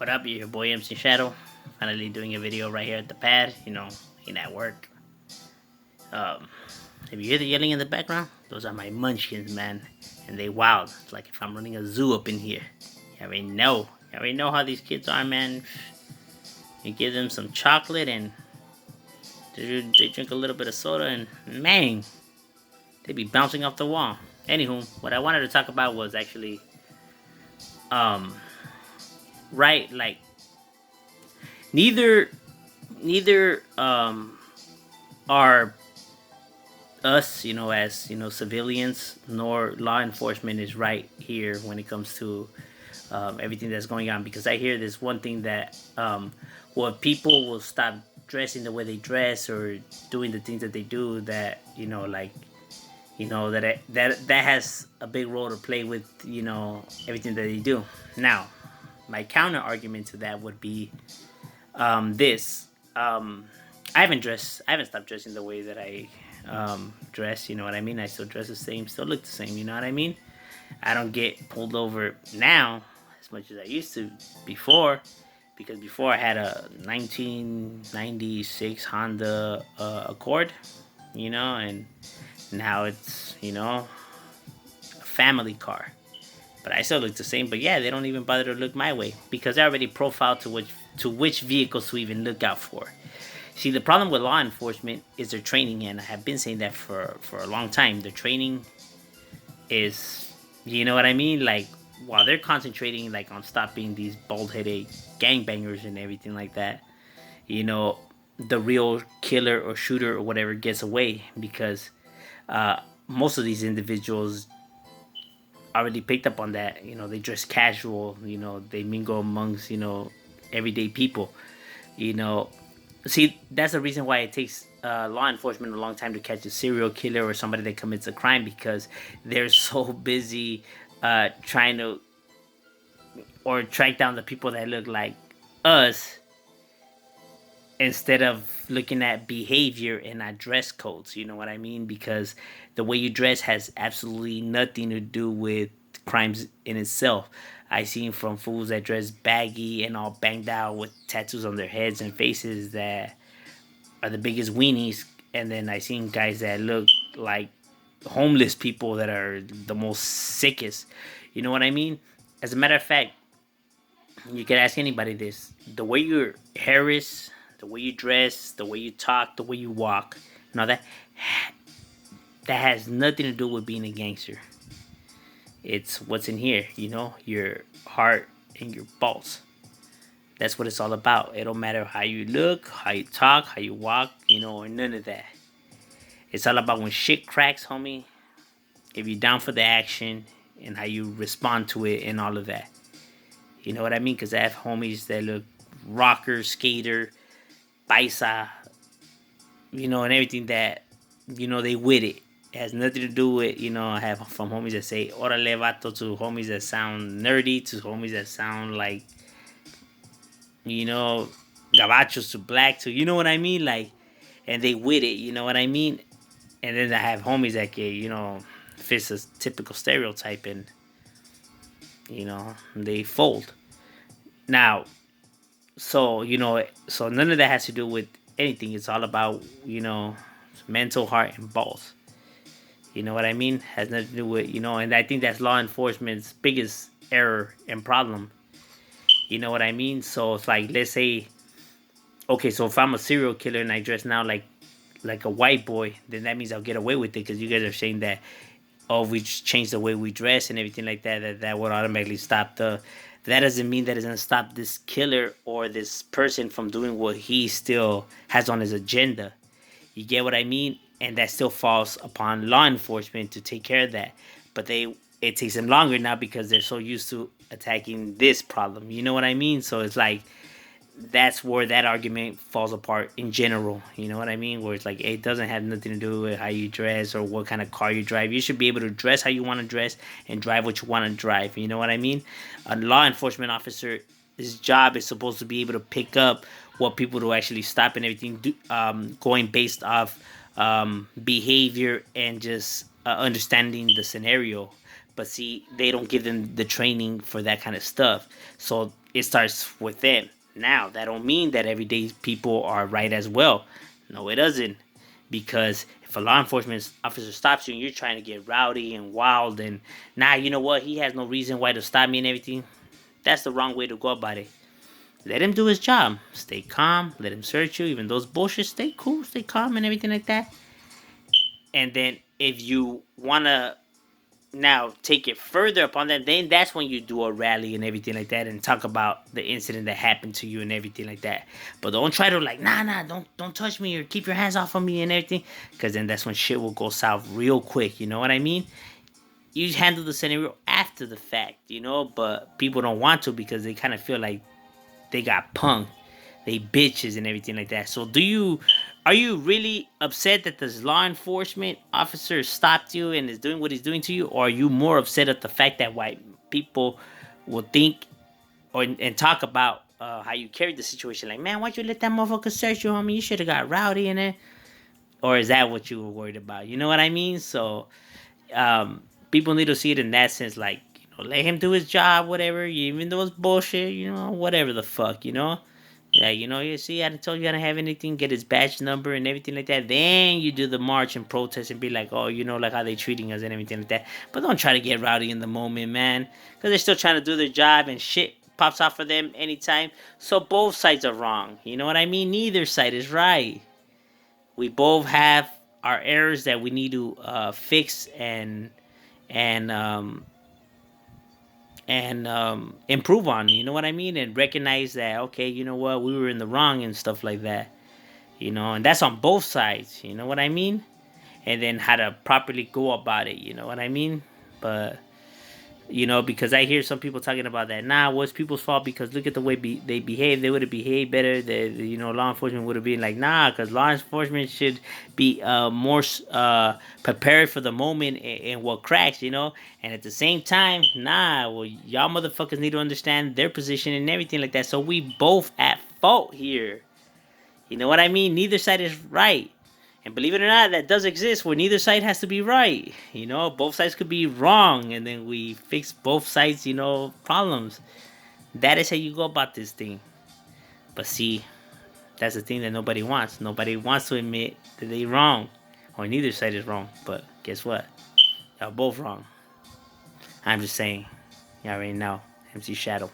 What up, your boy MC Shadow? Finally doing a video right here at the pad, in at work. Um, if you hear the yelling in the background, those are my munchkins, man. And they wild. It's like if I'm running a zoo up in here. You already know. You already know how these kids are, man. You give them some chocolate and they drink a little bit of soda and man, they be bouncing off the wall. Anywho, what I wanted to talk about was actually, um, right, like neither, neither are us, as civilians, nor law enforcement is right here when it comes to everything that's going on. Because I hear this one thing that well, people will stop dressing the way they dress or doing the things that they do. That that has a big role to play with everything that they do. Now, my counter argument to that would be this. I haven't stopped dressing the way that I dress. You know what I mean? I still dress the same, still look the same. You know what I mean? I don't get pulled over now as much as I used to before, because before I had a 1996 Honda Accord, and now it's a family car. But I still look the same. But yeah, they don't even bother to look my way because I already profiled to which vehicles to even look out for. See, the problem with law enforcement is their training, and I have been saying that for a long time. Their training is, you know what I mean? Like, while they're concentrating, like, on stopping these bald-headed gangbangers and everything like that, the real killer or shooter or whatever gets away because most of these individuals already picked up on that. They dress casual, they mingle amongst, everyday people, you know, See, that's the reason why it takes law enforcement a long time to catch a serial killer or somebody that commits a crime, because they're so busy trying to or track down the people that look like us instead of looking at behavior and not dress codes. You know what I mean? Because the way you dress has absolutely nothing to do with crimes in itself. I seen from fools that dress baggy and all banged out with tattoos on their heads and faces that are the biggest weenies, and then I seen guys that look like homeless people that are the most sickest. You know what I mean? As a matter of fact, you can ask anybody this: the way your hair is, the way you dress, the way you talk, the way you walk, that has nothing to do with being a gangster. It's what's in here, your heart and your balls. That's what it's all about. It don't matter how you look, how you talk, how you walk, or none of that. It's all about when shit cracks, homie. If you're down for the action and how you respond to it and all of that. You know what I mean? Because I have homies that look rocker, skater, paisa, and everything that, they with it. It has nothing to do with, I have from homies that say, orale vato, to homies that sound nerdy, to homies that sound like, gabachos, to black, to, you know what I mean? Like, and they with it, you know what I mean? And then I have homies that get, fits a typical stereotype and, they fold. Now, so none of that has to do with anything. It's all about, mental, heart, and balls. You know what I mean? Has nothing to do with, and I think that's law enforcement's biggest error and problem. You know what I mean? So it's like, let's say, okay, so if I'm a serial killer and I dress now like a white boy, then that means I'll get away with it because you guys are saying that, oh, we just changed the way we dress and everything like that, that would automatically stop the. That doesn't mean that it's gonna stop this killer or this person from doing what he still has on his agenda. You get what I mean? And that still falls upon law enforcement to take care of that. But it takes them longer now because they're so used to attacking this problem. You know what I mean? So it's like that's where that argument falls apart in general. You know what I mean? Where it's like it doesn't have nothing to do with how you dress or what kind of car you drive. You should be able to dress how you want to dress and drive what you want to drive. You know what I mean? A law enforcement officer, his job is supposed to be able to pick up what people to actually stop and everything, going based off behavior and just understanding the scenario. But see, they don't give them the training for that kind of stuff. So it starts with them. Now, that don't mean that everyday people are right as well. No, it doesn't. Because if a law enforcement officer stops you and you're trying to get rowdy and wild and nah, you know what, he has no reason why to stop me and everything, that's the wrong way to go about it. Let him do his job. Stay calm. Let him search you. Even those bullshit, stay cool, stay calm and everything like that. And then if you wanna now take it further upon that, then that's when you do a rally and everything like that and talk about the incident that happened to you and everything like that. But don't try to like, nah, don't touch me or keep your hands off of me and everything, because then that's when shit will go south real quick. You know what I mean? You handle the scenario after the fact, but people don't want to because they kind of feel like they got punked, they bitches and everything like that. So are you really upset that this law enforcement officer stopped you and is doing what he's doing to you, or are you more upset at the fact that white people will think or and talk about how you carried the situation? Like, man, why'd you let that motherfucker search you, homie? You should have got rowdy in it. Or is that what you were worried about? You know what I mean? So people need to see it in that sense, like, let him do his job, whatever, even though it's bullshit, whatever the fuck, Yeah, you see, I told you I didn't have anything, get his badge number and everything like that. Then you do the march and protest and be like, oh, like how they treating us and everything like that. But don't try to get rowdy in the moment, man. Because they're still trying to do their job and shit pops off for them anytime. So both sides are wrong. You know what I mean? Neither side is right. We both have our errors that we need to fix and improve on. You know what I mean? And recognize that, okay, you know what, we were in the wrong and stuff like that. And that's on both sides. You know what I mean? And then how to properly go about it. You know what I mean? But because I hear some people talking about that. Nah, it was people's fault because look at the way they behave. They would have behaved better. Law enforcement would have been like, nah, because law enforcement should be more prepared for the moment and what cracks, And at the same time, nah, well, y'all motherfuckers need to understand their position and everything like that. So we both at fault here. You know what I mean? Neither side is right. And believe it or not, that does exist where neither side has to be right. Both sides could be wrong, and then we fix both sides, problems. That is how you go about this thing. But see, that's the thing that nobody wants. Nobody wants to admit that they're wrong, or neither side is wrong. But guess what? Y'all both wrong. I'm just saying. Y'all already know. MC Shadow.